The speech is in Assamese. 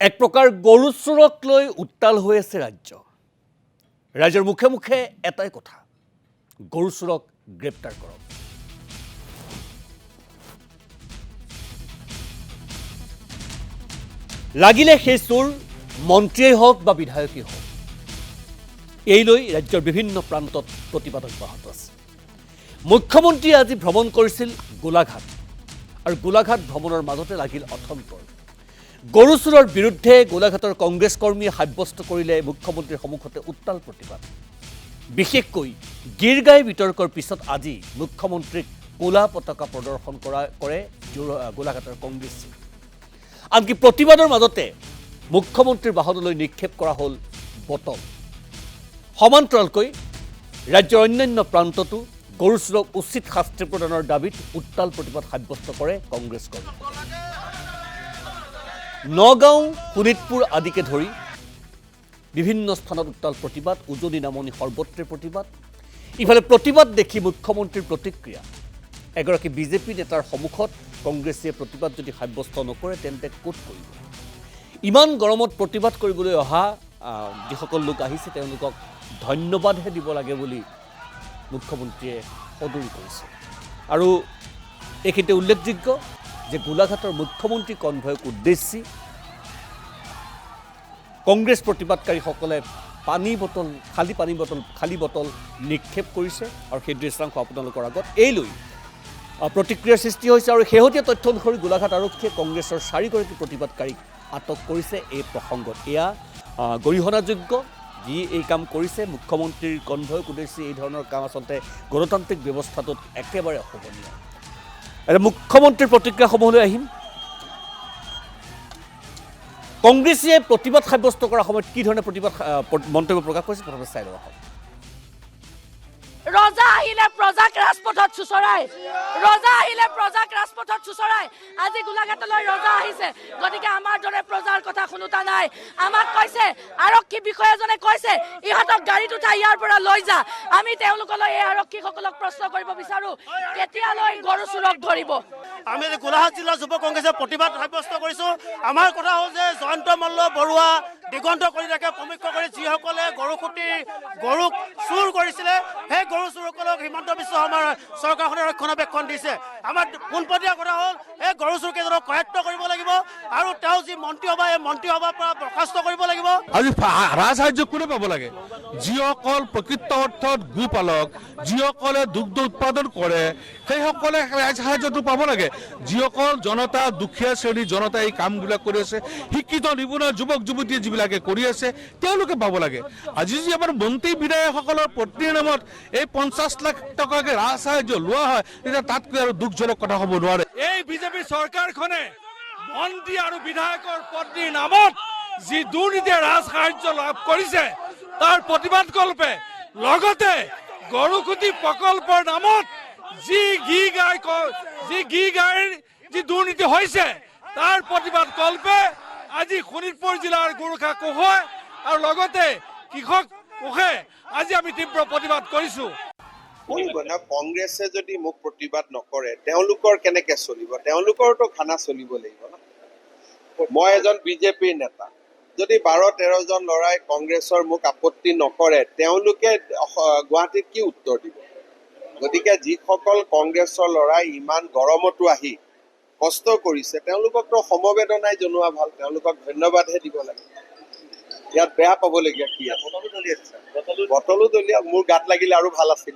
এক প্ৰকাৰ গৰু চোৰক লৈ উত্তাল হৈ আছে ৰাজ্য। ৰাজ্যৰ মুখে মুখে এটাই কথা, গৰু চোৰক গ্ৰেপ্তাৰ কৰক। লাগিলে সেই চোৰ মন্ত্ৰীয়েই হওক বা বিধায়কেই হওক, এই লৈ ৰাজ্যৰ বিভিন্ন প্ৰান্তত প্ৰতিবাদ অব্যাহত আছে। মুখ্যমন্ত্ৰীয়ে আজি ভ্ৰমণ কৰিছিল গোলাঘাট, আৰু গোলাঘাট ভ্ৰমণৰ মাজতে লাগিল অথন্তৰ। গৰু চোৰৰ বিৰুদ্ধে গোলাঘাটৰ কংগ্ৰেছ কৰ্মীয়ে সাব্যস্ত কৰিলে মুখ্যমন্ত্ৰীৰ সন্মুখতে উত্তাল প্ৰতিবাদ। বিশেষকৈ গীৰগাই বিতৰ্কৰ পিছত আজি মুখ্যমন্ত্ৰীক ক'লা পতাকা প্ৰদৰ্শন কৰে গোলাঘাটৰ কংগ্ৰেছে। আনকি প্ৰতিবাদৰ মাজতে মুখ্যমন্ত্ৰীৰ বাহনলৈ নিক্ষেপ কৰা হ'ল বটল। সমান্তৰালকৈ ৰাজ্যৰ অন্যান্য প্ৰান্ততো গৰু চোৰক উচিত শাস্তি প্ৰদানৰ দাবীত উত্তাল প্ৰতিবাদ সাব্যস্ত কৰে কংগ্ৰেছ কৰ্মী। নগাঁও, শোণিতপুৰ আদিকে ধৰি বিভিন্ন স্থানত উত্তাল প্ৰতিবাদ, উজনি নামনি সৰ্বত্ৰে প্ৰতিবাদ। ইফালে প্ৰতিবাদ দেখি মুখ্যমন্ত্ৰীৰ প্ৰতিক্ৰিয়া। এগৰাকী বিজেপি নেতাৰ সন্মুখত কংগ্ৰেছে প্ৰতিবাদ যদি সাব্যস্ত নকৰে তেন্তে ক'ত কৰিব? ইমান গৰমত প্ৰতিবাদ কৰিবলৈ অহা যিসকল লোক আহিছে তেওঁলোকক ধন্যবাদহে দিব লাগে বুলি মুখ্যমন্ত্ৰীয়ে সদৰি কৰিছে। আৰু এইখিনিতে উল্লেখযোগ্য যে গোলাঘাটৰ মুখ্যমন্ত্ৰী কনভয়ক উদ্দেশ্যি কংগ্ৰেছ প্ৰতিবাদকাৰীসকলে খালী বটল নিক্ষেপ কৰিছে, আৰু সেই দৃশ্যাংশ আপোনালোকৰ আগত এই লৈ প্ৰতিক্ৰিয়াৰ সৃষ্টি হৈছে। আৰু শেহতীয়া তথ্য অনুসৰি গোলাঘাট আৰক্ষীয়ে কংগ্ৰেছৰ 4গৰাকী প্ৰতিবাদকাৰীক আটক কৰিছে। এই প্ৰসংগত এয়া গৰিহণাযোগ্য যি এই কাম কৰিছে মুখ্যমন্ত্ৰীৰ কনভয়ক উদ্দেশ্যি। এই ধৰণৰ কাম আচলতে গণতান্ত্ৰিক ব্যৱস্থাটোত একেবাৰে অশোভনীয়। এতিয়া মুখ্যমন্ত্ৰীৰ প্ৰতিক্ৰিয়াসমূহলৈ আহিম। কংগ্ৰেছে প্ৰতিবাদ সাব্যস্ত কৰাৰ সময়ত কি ধৰণে মন্তব্য প্ৰকাশ কৰিছে প্ৰথমে চাই লওঁ। ৰজা আহিলে প্ৰজাক ৰাজপথত চুচৰাই, ৰজা আহিলে প্ৰজাক ৰাজপথত চুচৰাই। আজি গোলাঘাটলৈ ৰজা আহিছে, গতিকে আমাৰ দৰে প্ৰজাৰ কথা শুনোতা নাই। আমাক কৈছে, আৰক্ষী বিষয়াজনে কৈছে ইহঁতক গাড়ীত উঠাই ইয়াৰ পৰা লৈ যা। আমি তেওঁলোকলৈ এই আৰক্ষীসকলক প্ৰশ্ন কৰিব বিচাৰো, কেতিয়ালৈ গৰু চোৰক ধৰিব? আমি গোলাঘাট জিলা যুৱ কংগ্ৰেছে প্ৰতিবাদ সাব্যস্ত কৰিছোঁ। আমাৰ কথা হ'ল যে জয়ন্ত মল্ল বৰুৱা, দিগন্ত কলিতাকে প্ৰমুখ্য কৰি যিসকলে গৰুক চুৰ কৰিছিলে, সেই গৰু চোৰসকলক হিমন্ত বিশ্ব শৰ্মাৰ চৰকাৰখনে ৰক্ষণাবেক্ষণ দিছে। আমাৰ পোনপটীয়া কথা হ'ল এই গৰু চোৰকেইজনক কৰায়ত্ব কৰিব লাগিব, আৰু তেওঁ যি মন্ত্ৰীসভা, এই মন্ত্ৰীসভাৰ পৰা বৰ্খাস্ত কৰিব লাগিব। আজি ৰাজসাহায্য কোনে পাব লাগে? যিসকল প্ৰকৃত অৰ্থত গোপালক, যিসকলে দুগ্ধ উৎপাদন কৰে, সেইসকলে ৰাজসাহায্যটো পাব লাগে। যিসকল জনতা, দুখীয়া শ্ৰেণীৰ জনতাই এই কামবিলাক কৰি আছে, শিক্ষিত নিবনুৱা যুৱক যুৱতীয়ে যিবিলাকে কৰি আছে তেওঁলোকে পাব লাগে। আজি যদি আমাৰ মন্ত্ৰী বিধায়কসকলৰ পত্নীৰ নামত এই 50 লাখ টকাকে ৰাজসাহায্য লোৱা হয়, তেতিয়া তাতকৈ আৰু দুখজনক কথা হ'ব নোৱাৰে। এই বিজেপি চৰকাৰখনে মন্ত্ৰী আৰু বিধায়কৰ পত্নীৰ নামত যি দুৰ্নীতিয়ে ৰাজসাহায্য লাভ কৰিছে তাৰ প্ৰতিবাদ কল্পে, লগতে গৰুকুটি প্ৰকল্পৰ নামত যি ঘি গাইৰ যি দুৰ্নীতি হৈছে তাৰ প্ৰতিবাদ কল্পে আজি শোণিতপুৰ জিলাৰ গোৰখা কোঁহৈ আৰু লগতে কৃষক কোঁহে আজি আমি তীব্ৰ প্ৰতিবাদ কৰিছোঁ। কংগ্ৰেছে যদি মোক প্ৰতিবাদ নকৰে তেওঁলোকৰ কেনেকে চলিব? তেওঁলোকৰতো খানা চলিব লাগিব ন। মই এজন বিজেপিৰ নেতা, যদি 12-13 জন ল'ৰাই কংগ্ৰেছৰ মোক আপত্তি নকৰে তেওঁলোকে গুৱাহাটীত কি উত্তৰ দিব? গতিকে যিসকল কংগ্ৰেছৰ ল'ৰাই ইমান গৰমতো আহি কষ্ট কৰিছে তেওঁলোককতো সমবেদনাই জনোৱা ভাল, তেওঁলোকক ধন্যবাদহে দিব লাগে। ইয়াত বেয়া পাবলগীয়া কি আছে? বটলো দলিয়া, মোৰ গাত লাগিলে আৰু ভাল আছিল।